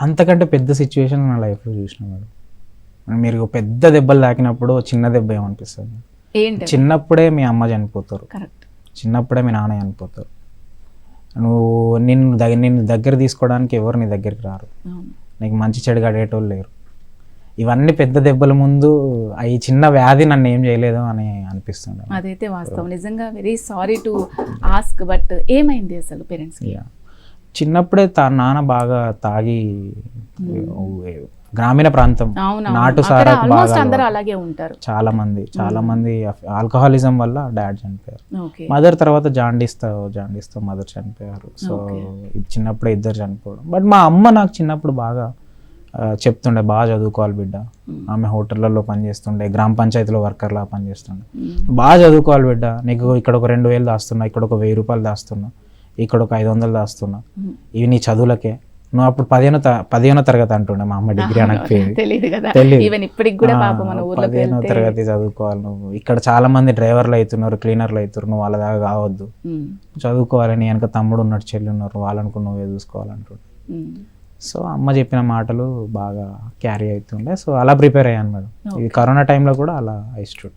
అంతకంటే పెద్ద సిచ్యువేషన్ నా లైఫ్లో చూసిన మేడం. మీరు పెద్ద దెబ్బలు తాకినప్పుడు చిన్న దెబ్బ ఏమనిపిస్తుంది? ఏంటి చిన్నప్పుడే మీ అమ్మ చనిపోతారు, కరెక్ట్. చిన్నప్పుడే మీ నాన్న చనిపోతారు. నువ్వు నిన్ను దగ్గర తీసుకోవడానికి ఎవరు నీ దగ్గరికి రారు, నీకు మంచి చెడుగా అడేటోళ్ళు లేరు. ఇవన్నీ పెద్ద దెబ్బల ముందు ఈ చిన్న వ్యాధి నన్ను ఏం చేయలేదు అని అనిపిస్తుంది. అదైతే వాస్తవం. నిజంగా very sorry to ask, but ఏమైంది అసలు పేరెంట్స్కి? చిన్నప్పుడే నాన్న బాగా తాగి గ్రామీణ ప్రాంతం నాటు సారాకు బాగా అందరూ అలాగే ఉంటారు. చాలా మంది ఆల్కహాలిజం వల్ల డాడ్ చనిపోయారు. మదర్ తర్వాత జాండీస్తో మదర్ చనిపోయారు. సో చిన్నప్పుడే ఇద్దరు చనిపోవడం. బట్ మా అమ్మ నాకు చిన్నప్పుడు బాగా చెప్తుండే, బాగా చదువుకోవాలి బిడ్డ. ఆమె హోటళ్లలో పనిచేస్తుండే, గ్రామ పంచాయతీలో వర్కర్లా పనిచేస్తుండే. బాగా చదువుకోవాలి బిడ్డ, నీకు ఇక్కడ ఒక 2000 దాస్తున్నా, ఇక్కడ ఒక 1000 రూపాయలు దాస్తున్నా, ఇక్కడ ఒక 500 దాస్తున్నా, ఇవి నీ చదువులకే. నువ్వు అప్పుడు 15వ తరగతి అంటుండే మా అమ్మ, డిగ్రీ అనకపోయేది. తెలియదు. 15వ తరగతి చదువుకోవాలి నువ్వు, ఇక్కడ చాలా మంది డ్రైవర్లు అవుతున్నారు, క్లీనర్లు అవుతున్నారు, నువ్వు వాళ్ళ దాకా కావద్దు, చదువుకోవాలి, నీ వెనక తమ్ముడు ఉన్నాడు, చెల్లి ఉన్నారు, వాళ్ళనుకో నువ్వే చూసుకోవాలంటుండే. సో అమ్మ చెప్పిన మాటలు బాగా క్యారీ అవుతుండే. సో అలా ప్రిపేర్ అయ్యాను మేడం. ఇది కరోనా టైంలో కూడా అలా ఐ స్టూడ్.